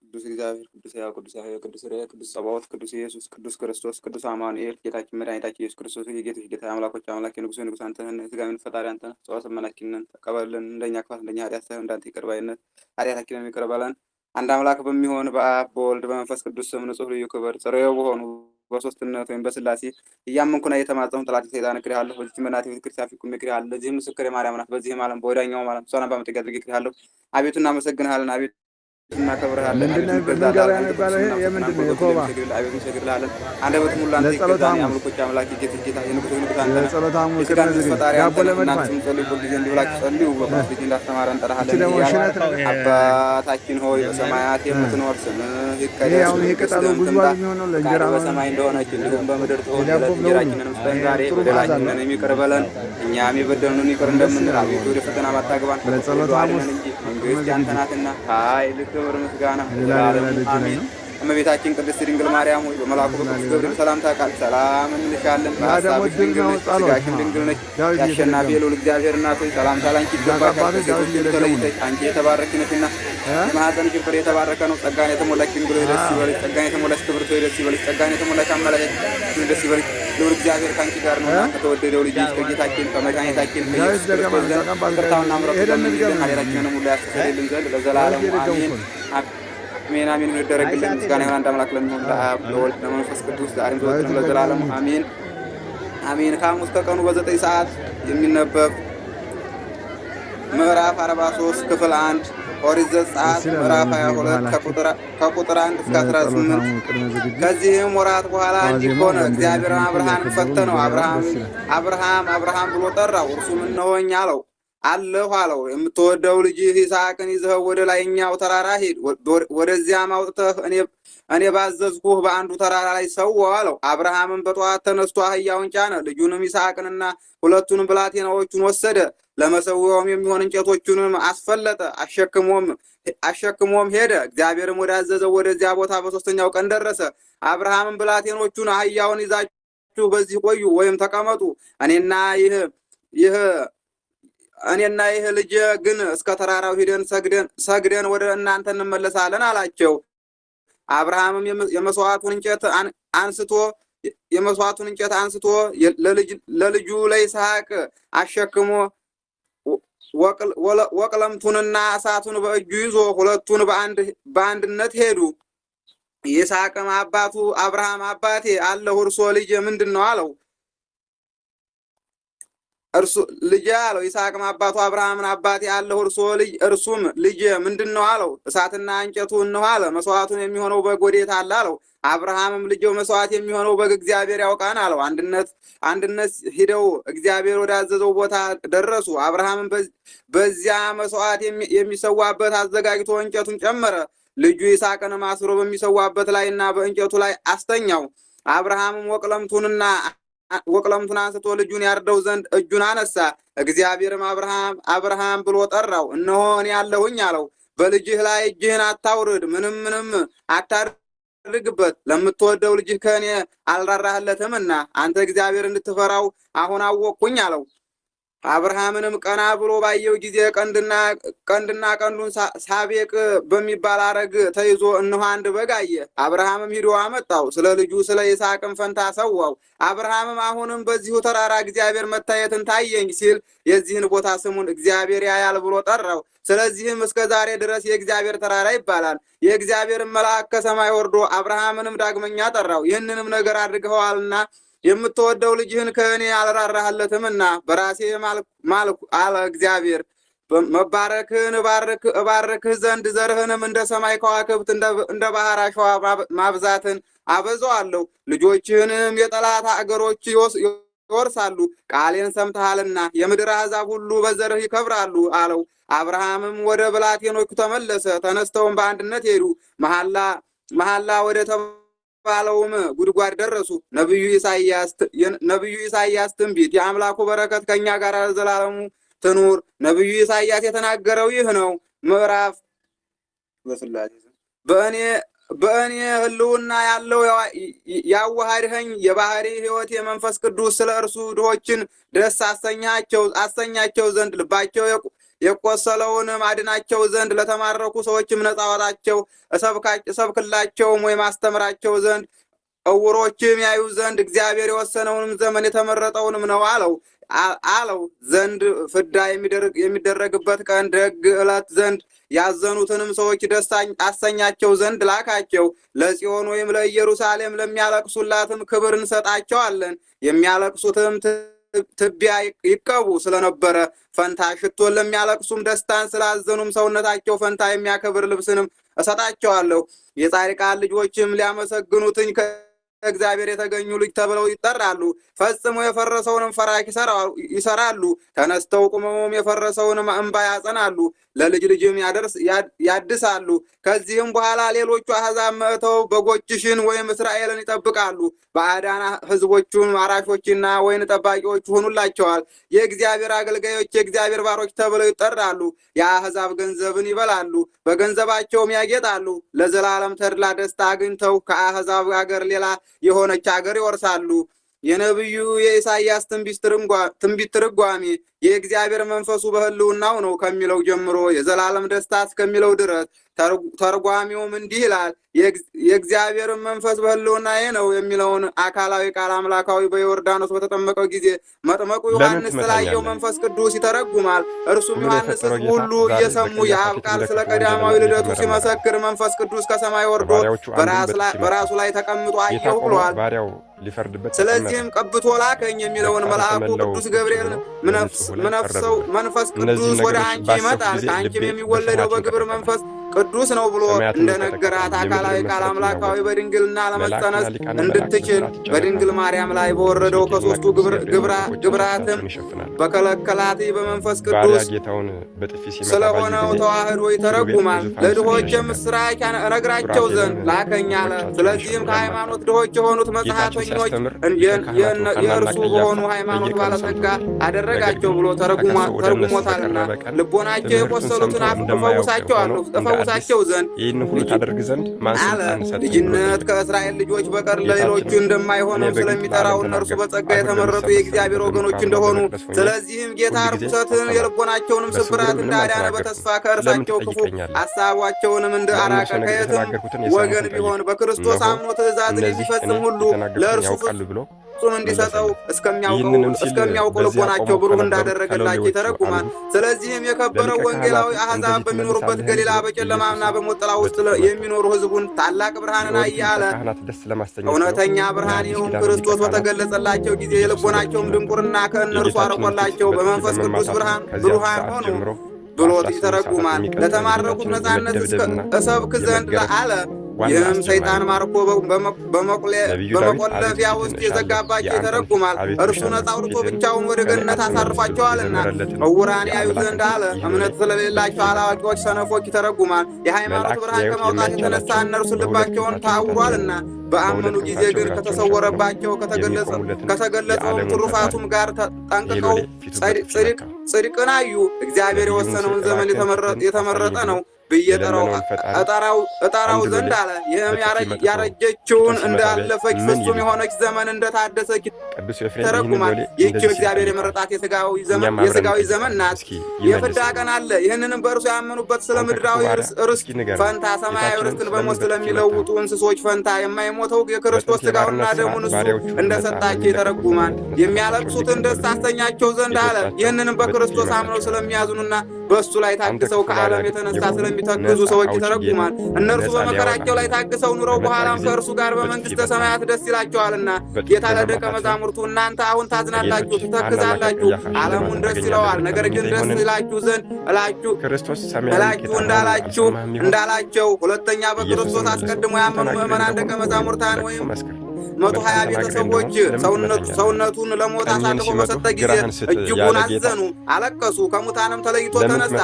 ቅዱስ እግዚአብሔር ቅዱስ ሕያው ቅዱስ ኃያል ቅዱስ ርያ ቅዱስ ጸባዖት ቅዱስ ኢየሱስ ቅዱስ ክርስቶስ ቅዱስ አማኑኤል ጌታችን መድኃኒታችን ኢየሱስ ክርስቶስ የጌቶች ጌታ አምላኮች አምላክ የንጉሥ ንጉሥ አንተ ነህ። የሥጋ ምን ፈጣሪ አንተ ነህ። ጸዋት መናኪንን ተቀበልን። እንደኛ ክፋት እንደኛ ኃጢአት ሳይሆን እንዳንተ ይቅር ባይነት ኃጢአታችንን ይቅር በለን። አንድ አምላክ በሚሆን በአብ በወልድ በመንፈስ ቅዱስ ስም ንጹሕ ልዩ ክብር ጽሬው በሆኑ በሶስትነት ወይም በስላሴ እያመንኩና እየተማጸኑ ጠላት ሰይጣን እክድሃለሁ። በዚህች በእናቴ ቤተ ክርስቲያን ፊት ቁሜ እክድሃለሁ። ለዚህም ምስክር የማርያም ናት። በዚህም ዓለም በወዲያኛውም ዓለም እሷን በመጠጊያ አድርጌ እክድሃለሁ። አቤቱ እናመሰግንሃለን። አቤቱ እናከብርሃለን። አቤቱ እንገዛልሃለን። የምንድነው ኮባ አቤቱ እንሰግድልሃለን። አንደበት ሙሉ አንተ ይገዛል። የአምልኮች አምላክ የጌቶች ጌታ የንጉሥ ንጉሥ አንተ ነህ። ለጸሎት ሐሙስ የሥጋ ንጉሥ ፈጣሪ አንተ ነህ። እናንተ ጸልዩ ሁልጊዜ እንዲህ ብላችሁ ጸልዩ። በክርስቶስ ልጅ እንዳስተማረ እንጠራሃለን። አባታችን ሆይ በሰማያት የምትኖር ስምህ ይቀደስ። አሁን ይሄ ቅጠሉ ጉዝጓዝ የሚሆነው ለእንጀራ በሰማይ እንደሆነች እንዲሁም በምድር ትሆን ዘንድ እንጀራችንን ስጠን ዛሬ። በደላችንን ይቅር በለን እኛም የበደሉንን ይቅር እንደምንል። አቤቱ ወደ ፈተና አታግባን ከክፉ ሁሉ አድነን እንጂ መንግሥት ያንተ ናትና ኃይል፣ ክብር፣ ምስጋና ለዘላለሙ አሜን። እመቤታችን ቅድስት ድንግል ማርያም ሆይ በመልአኩ በቅዱስ ገብርኤል ሰላምታ ቃል ሰላም እንልሻለን። በሐሳብሽ ድንግል ነሽ፣ በሥጋሽም ድንግል ነሽ። የአሸናፊ የልዑል እግዚአብሔር እናት ሆይ ሰላምታ ላንቺ ይገባሻል። ከሴቶች ሁሉ ተለይተሽ አንቺ የተባረክሽ ነሽና የማኅፀንሽ ፍሬ የተባረከ ነው። ጸጋን የተሞላሽ ድንግል ሆይ ደስ ይበልሽ። ጸጋን የተሞላሽ ክብርት ሆይ ደስ ይበልሽ። ጸጋን የተሞላሽ አመላካች ደስ ይበልሽ። ልዑል እግዚአብሔር ከአንቺ ጋር ነውና ከተወደደው ልጅሽ ከጌታችን ከመድኃኒታችን ከኢየሱስ ክርስቶስ ዘንድ ይቅርታውና ምሕረቱ ለምኝልን ኃጢአታችንን ሁሉ ያስተሰርይልን ዘንድ ለዘላለሙ አሜን። አሜን አሜን ይደረግልን። ምስጋና ይሁን አንድ አምላክ ለሚሆን ለአብ ለወልድ ለመንፈስ ቅዱስ ዛሬም ዘወትርም ለዘላለሙ አሜን አሜን። ከሐሙስ ከቀኑ በ9 ሰዓት የሚነበብ ምዕራፍ 43 ክፍል 1 ኦሪት ዘጸአት ምዕራፍ 22 ከቁጥር 1 እስከ 18። ከዚህም ወራት በኋላ እንዲህ ሆነ፣ እግዚአብሔር አብርሃምን ፈተነው። አብርሃም ብሎ ጠራው። እርሱም እነሆኝ አለው። አለሁ አለው። የምትወደው ልጅህ ይስሐቅን ይዘህ ወደ ላይኛው ተራራ ሂድ፣ ወደዚያም አውጥተህ እኔ ባዘዝኩህ በአንዱ ተራራ ላይ ሰዋው አለው። አብርሃምም በጠዋት ተነስቶ አህያውን ጫነ፣ ልጁንም ይስሐቅንና ሁለቱንም ብላቴናዎቹን ወሰደ። ለመሰዊያውም የሚሆን እንጨቶቹንም አስፈለጠ፣ አሸክሞም ሄደ። እግዚአብሔርም ወዳዘዘው ወደዚያ ቦታ በሦስተኛው ቀን ደረሰ። አብርሃምም ብላቴኖቹን አህያውን ይዛችሁ በዚህ ቆዩ ወይም ተቀመጡ፣ እኔና ይህ ልጅ ግን እስከ ተራራው ሂደን ሰግደን ወደ እናንተ እንመለሳለን አላቸው። አብርሃምም የመስዋዕቱን እንጨት አንስቶ ለልጁ ለይስሐቅ አሸክሞ ወቅለምቱንና እሳቱን በእጁ ይዞ ሁለቱን በአንድነት ሄዱ። ይስሐቅም አባቱ አብርሃም አባቴ አለሁ፣ እርሶ ልጅ ምንድን ነው አለው። ልጅ አለው። ይስሐቅም አባቱ አብርሃምን አባቴ አለሁ፣ እርሱም ልጅ ምንድን ነው አለው። እሳትና እንጨቱ እነሆ አለ። መስዋዕቱን የሚሆነው በግ ወዴት አለ አለው። አብርሃምም ልጄው መስዋዕት የሚሆነው በግ እግዚአብሔር ያውቃን አለው። አንድነት ሂደው እግዚአብሔር ወዳዘዘው ቦታ ደረሱ። አብርሃምም በዚያ መስዋዕት የሚሰዋበት አዘጋጅቶ እንጨቱን ጨመረ። ልጁ ይስሐቅንም አስሮ በሚሰዋበት ላይና በእንጨቱ ላይ አስተኛው። አብርሃምም ወቅለምቱን አንስቶ ልጁን ያርደው ዘንድ እጁን አነሳ። እግዚአብሔርም አብርሃም ብሎ ጠራው። እነሆ እኔ አለሁኝ አለው። በልጅህ ላይ እጅህን አታውርድ፣ ምንም አታድርግበት። ለምትወደው ልጅህ ከእኔ አልራራህለትምና አንተ እግዚአብሔር እንድትፈራው አሁን አወቅኩኝ አለው። አብርሃምንም ቀና ብሎ ባየው ጊዜ ቀንዱን ሳቤቅ በሚባል አረግ ተይዞ እነሆ አንድ በግ አየ። አብርሃምም ሂዶ አመጣው፣ ስለ ልጁ ስለ ይስሐቅም ፈንታ ሰዋው። አብርሃምም አሁንም በዚሁ ተራራ እግዚአብሔር መታየትን ታየኝ ሲል የዚህን ቦታ ስሙን እግዚአብሔር ያያል ብሎ ጠራው። ስለዚህም እስከ ዛሬ ድረስ የእግዚአብሔር ተራራ ይባላል። የእግዚአብሔርን መልአክ ከሰማይ ወርዶ አብርሃምንም ዳግመኛ ጠራው። ይህንንም ነገር አድርገዋልና የምትወደው ልጅህን ከእኔ አልራራህለትምና በራሴ ማልኩ አለ እግዚአብሔር። መባረክህን እባርክህ ዘንድ ዘርህንም እንደ ሰማይ ከዋክብት እንደ ባህር አሸዋ ማብዛትን አበዛዋለሁ። ልጆችህንም የጠላት አገሮች ይወርሳሉ። ቃሌን ሰምተሃልና የምድር አሕዛብ ሁሉ በዘርህ ይከብራሉ አለው። አብርሃምም ወደ ብላቴኖቹ ተመለሰ። ተነስተውም በአንድነት ሄዱ። መሐላ ወደ ባለውም ጉድጓድ ደረሱ። ነብዩ ኢሳይያስ ትንቢት የአምላኩ በረከት ከኛ ጋር ለዘላለሙ ትኑር። ነብዩ ኢሳይያስ የተናገረው ይህ ነው። ምዕራፍ በእኔ ሕልውና ያለው ያዋሃድኸኝ የባህሪ ሕይወት የመንፈስ ቅዱስ ስለ እርሱ ድሆችን ደስ አሰኛቸው ዘንድ የቆሰለውንም አድናቸው ዘንድ ለተማረኩ ሰዎችም ነፃ አወጣቸው እሰብክላቸውም ወይም አስተምራቸው ዘንድ ዕውሮችም ያዩ ዘንድ እግዚአብሔር የወሰነውንም ዘመን የተመረጠውንም ነው አለው ዘንድ ፍዳ የሚደረግበት ቀን ደግ ዕለት ዘንድ ያዘኑትንም ሰዎች ደስ አሰኛቸው ዘንድ ላካቸው። ለጽዮን ወይም ለኢየሩሳሌም ለሚያለቅሱላትም ክብር እንሰጣቸዋለን። የሚያለቅሱትም ትቢያ ይቀቡ ስለነበረ ፈንታ ሽቶን ለሚያለቅሱም ደስታን ስላዘኑም ሰውነታቸው ፈንታ የሚያከብር ልብስንም እሰጣቸዋለሁ። የጻድቃን ልጆችም ሊያመሰግኑትኝ እግዚአብሔር የተገኙ ልጅ ተብለው ይጠራሉ። ፈጽሞ የፈረሰውንም ፈራሽ ይሰራሉ። ተነስተው ቁመውም የፈረሰውንም እንባ ያጸናሉ፣ ለልጅ ልጅም ያድሳሉ። ከዚህም በኋላ ሌሎቹ አሕዛብ መጥተው በጎችሽን ወይም እስራኤልን ይጠብቃሉ። ባዕዳን ሕዝቦቹን አራሾችና ወይን ጠባቂዎች ሆኑላቸዋል። የእግዚአብሔር አገልጋዮች የእግዚአብሔር ባሮች ተብለው ይጠራሉ። የአሕዛብ ገንዘብን ይበላሉ፣ በገንዘባቸውም ያጌጣሉ። ለዘላለም ተድላ ደስታ አግኝተው ከአሕዛብ አገር ሌላ የሆነች አገር ይወርሳሉ። የነቢዩ የኢሳይያስ ትንቢት ትርጓሜ የእግዚአብሔር መንፈሱ በሕልውናው ነው ከሚለው ጀምሮ የዘላለም ደስታ እስከሚለው ድረስ ተርጓሚውም እንዲህ ይላል። የእግዚአብሔርን መንፈስ በሕልውናዬ ነው የሚለውን አካላዊ ቃል አምላካዊ በዮርዳኖስ በተጠመቀው ጊዜ መጥመቁ ዮሐንስ ስላየው መንፈስ ቅዱስ ይተረጉማል። እርሱም ዮሐንስ ሁሉ እየሰሙ የአብ ቃል ስለ ቀዳማዊ ልደቱ ሲመሰክር መንፈስ ቅዱስ ከሰማይ ወርዶ በራሱ ላይ ተቀምጦ አየሁ ብሏል። ስለዚህም ቀብቶ ላከኝ የሚለውን መልአኩ ቅዱስ ገብርኤል መንፈስ ቅዱስ ወደ አንቺ ይመጣል፣ ከአንቺም የሚወለደው በግብር መንፈስ ቅዱስ ነው ብሎ እንደነገራት አካላዊ ቃል አምላካዊ በድንግልና ለመጸነስ እንድትችል በድንግል ማርያም ላይ በወረደው ከሦስቱ ግብራትም በከለከላት በመንፈስ ቅዱስ ስለሆነው ተዋህዶ ይተረጉማል። ለድሆች የምሥራች እነግራቸው ዘንድ ላከኝ አለ። ስለዚህም ከሃይማኖት ድሆች የሆኑት መጽሐፈኞች የእርሱ በሆኑ ሃይማኖት ባለጸጋ አደረጋቸው ብሎ ተርጉሞታልና ልቦናቸው የቆሰሉትን እፈውሳቸዋለሁ እፈውሳቸው ዘንድ ይህን ሁሉ ታደርግ ዘንድ አለ። ልጅነት ከእስራኤል ልጆች በቀር ለሌሎቹ እንደማይሆነው ስለሚጠራው እነርሱ በጸጋ የተመረጡ የእግዚአብሔር ወገኖች እንደሆኑ፣ ስለዚህም ጌታ ርኩሰትን የልቦናቸውንም ስብራት እንዳዳነ በተስፋ ከእርሳቸው ክፉ ሐሳባቸውንም እንደ አራቀ ከየትም ወገን ቢሆን በክርስቶስ አምኖ ትእዛዝን የሚፈጽም ሁሉ ለእርሱ ፍጹም እንዲሰጠው እስከሚያውቁ ልቦናቸው ብሩህ እንዳደረገላቸው ይተረጉማል። ስለዚህም የከበረው ወንጌላዊ አሕዛብ በሚኖሩበት ገሊላ በጨለማና በሞት ጥላ ውስጥ የሚኖሩ ሕዝቡን ታላቅ ብርሃንን አየ አለ። እውነተኛ ብርሃን ይሁን ክርስቶስ በተገለጸላቸው ጊዜ የልቦናቸውም ድንቁርና ከእነርሱ አርቆላቸው በመንፈስ ቅዱስ ብሩሃን ሆኑ ብሎ ይተረጉማል። ለተማረኩት ነፃነት እሰብክ ዘንድ አለ። ይህም ሰይጣን ማርኮ በመቆለፊያ ውስጥ የዘጋባቸው ይተረጉማል። እርሱ ነፃ አውጥቶ ብቻውን ወደ ገነት አሳርፏቸዋልና ዕውራን ያዩ ዘንድ አለ። እምነት ስለሌላቸው አላዋቂዎች ሰነፎች ይተረጉማል። የሃይማኖት ብርሃን ከማውጣት የተነሳ እነርሱ ልባቸውን ታውሯልና በአመኑ ጊዜ ግን ከተሰወረባቸው ከተገለጸውም ትሩፋቱም ጋር ጠንቅቀው ጽድቅን አዩ። እግዚአብሔር የወሰነውን ዘመን የተመረጠ ነው ብዬ እጠራው ዘንድ አለ። ይህም ያረጀችውን እንዳለፈች ፍጹም የሆነች ዘመን እንደታደሰች ይተረጉማል። ይህችም እግዚአብሔር የመረጣት የሥጋዊ ዘመን ናት። የፍዳ ቀን አለ። ይህንንም በእርሱ ያመኑበት ስለ ምድራዊ ርስት ፈንታ ሰማያዊ ርስትን በሞት ስለሚለውጡ እንስሶች ፈንታ የማይሞተው የክርስቶስ ሥጋውና ደሙን እሱ እንደሰጣቸው ይተረጉማል። የሚያለቅሱትን ደስ አሰኛቸው ዘንድ አለ። ይህንንም በክርስቶስ አምነው ስለሚያዝኑና በእሱ ላይ ታግሰው ከዓለም የተነሳ ስለሚተክዙ ሰዎች ይተረጉማል። እነርሱ በመከራቸው ላይ ታግሰው ኑረው በኋላም ከእርሱ ጋር በመንግሥተ ሰማያት ደስ ይላቸዋልና ጌታ ለደቀ መዛሙርቱ እናንተ አሁን ታዝናላችሁ፣ ትተክዛላችሁ፣ ዓለሙን ደስ ይለዋል። ነገር ግን ደስ ይላችሁ ዘንድ እላችሁ እንዳላቸው ሁለተኛ በክርስቶስ አስቀድሞ ያመኑ ምዕመናን ደቀ መዛሙርታን ወይም 120 ቤተሰቦች ሰውነቱን ለሞት አሳልፎ በሰጠ ጊዜ እጅጉን አዘኑ፣ አለቀሱ። ከሙታንም ተለይቶ ተነሳ።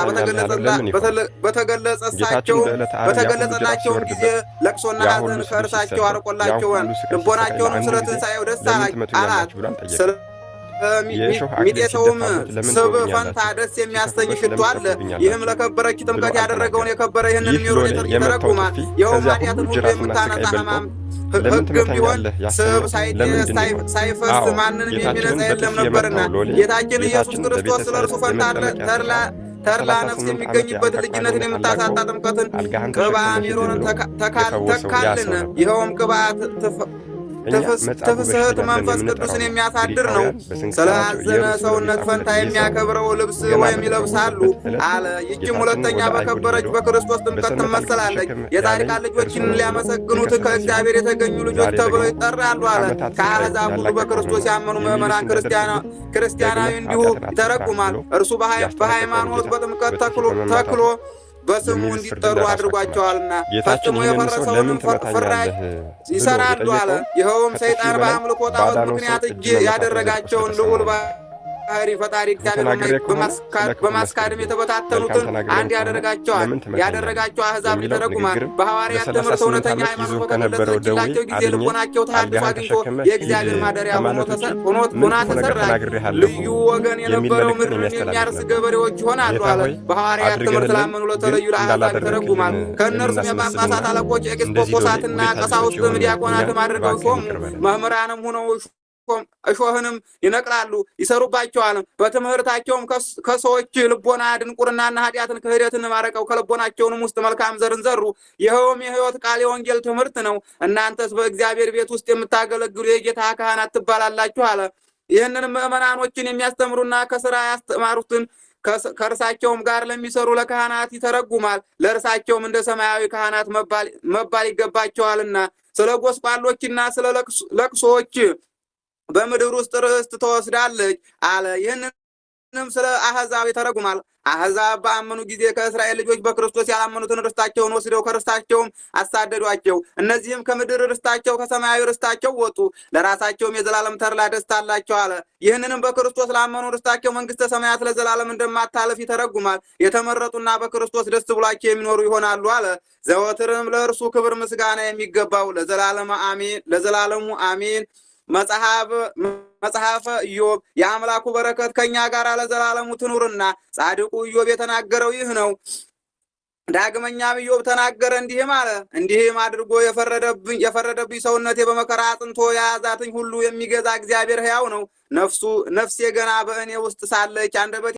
በተገለጸላቸውም ጊዜ ለቅሶና ሐዘን ከእርሳቸው አርቆላቸዋል። ልቦናቸውንም ስለ ትንሣኤው ደስ አላት። ሚጤሰውም ስብ ፈንታ ደስ የሚያሰኝ ሽቱ አለ። ይህም ለከበረች ጥምቀት ያደረገውን የከበረ ይህንን ሚሮን ይተረጉማል። ይኸውም ኃጢአትን ሁሉ የምታነጻ ሕማም ሕግም ቢሆን ስብ ሳይፈስ ማንንም የሚነጻ የለም ነበርና ጌታችን ኢየሱስ ክርስቶስ ስለ እርሱ ፈንታ ተድላ ተድላ ነፍስ የሚገኝበት ልጅነትን የምታሳጣ ጥምቀትን ቅብአ ሜሮንን ተካልን። ይኸውም ቅብአት ትፍስሕት መንፈስ ቅዱስን የሚያሳድር ነው። ስለ አዘነ ሰውነት ፈንታ የሚያከብረው ልብስ ወይም ይለብሳሉ አለ። ይህችም ሁለተኛ በከበረች በክርስቶስ ጥምቀት ትመሰላለች። የጻድቃን ልጆችን ሊያመሰግኑት ከእግዚአብሔር የተገኙ ልጆች ተብለው ይጠራሉ አለ። ከአሕዛብ ሁሉ በክርስቶስ ያመኑ ምዕመናን ክርስቲያናዊ እንዲሁ ይተረጉማል። እርሱ በሃይማኖት በጥምቀት ተክሎ በስሙ እንዲጠሩ አድርጓቸዋልና ፈጽሞ የፈረሰውንም ፍራጅ ይሰራሉ አለ። ይኸውም ሰይጣን በአምልኮ ጣዖት ምክንያት እጅ ያደረጋቸውን ልዑል ባህሪ ፈጣሪ እግዚአብሔር በማስካድም የተበታተኑትን አንድ ያደረጋቸዋል። ያደረጋቸው አሕዛብ ይተረጉማል። በሐዋርያት ትምህርት እውነተኛ ሃይማኖት በተገለጸላቸው ጊዜ ልቦናቸው ተሐድሶ አግኝቶ የእግዚአብሔር ማደሪያ ሆና ተሰራች። ልዩ ወገን የነበረው ምድርን የሚያርስ ገበሬዎች ይሆናሉ አለ። በሐዋርያት ትምህርት ላመኑ ለተለዩ ለአሕዛብ ይተረጉማል። ከእነርሱም የጳጳሳት አለቆች ኤጲስቆጶሳትና ቀሳውስትም ዲያቆናትም አድርገው ሾሙ። መምህራንም ሆነው እሾህንም ይነቅላሉ ይሰሩባቸዋል። በትምህርታቸውም ከሰዎች ልቦና ድንቁርናና ኃጢአትን ክህደትን ማረቀው ከልቦናቸውንም ውስጥ መልካም ዘርን ዘሩ። ይኸውም የሕይወት ቃል የወንጌል ትምህርት ነው። እናንተስ በእግዚአብሔር ቤት ውስጥ የምታገለግሉ የጌታ ካህናት ትባላላችሁ አለ። ይህንን ምዕመናኖችን የሚያስተምሩና ከስራ ያስተማሩትን ከእርሳቸውም ጋር ለሚሰሩ ለካህናት ይተረጉማል። ለእርሳቸውም እንደ ሰማያዊ ካህናት መባል ይገባቸዋልና ስለ ጎስቋሎችና ስለ ለቅሶዎች በምድር ውስጥ ርስት ትወስዳለች አለ። ይህንንም ስለ አሕዛብ ይተረጉማል። አሕዛብ በአመኑ ጊዜ ከእስራኤል ልጆች በክርስቶስ ያላመኑትን ርስታቸውን ወስደው ከርስታቸውም አሳደዷቸው። እነዚህም ከምድር ርስታቸው ከሰማያዊ ርስታቸው ወጡ፣ ለራሳቸውም የዘላለም ተድላ ደስታ አላቸው አለ። ይህንንም በክርስቶስ ላመኑ ርስታቸው መንግሥተ ሰማያት ለዘላለም እንደማታልፍ ይተረጉማል። የተመረጡና በክርስቶስ ደስ ብሏቸው የሚኖሩ ይሆናሉ አለ። ዘወትርም ለእርሱ ክብር ምስጋና የሚገባው ለዘላለሙ አሜን። መጽሐፈ ኢዮብ። የአምላኩ በረከት ከእኛ ጋር ለዘላለሙ ትኑርና ጻድቁ ኢዮብ የተናገረው ይህ ነው። ዳግመኛም ኢዮብ ተናገረ እንዲህም አለ። እንዲህም አድርጎ የፈረደብኝ ሰውነቴ በመከራ አጽንቶ የያዛትኝ ሁሉ የሚገዛ እግዚአብሔር ሕያው ነው። ነፍሴ ገና በእኔ ውስጥ ሳለች አንደበቴ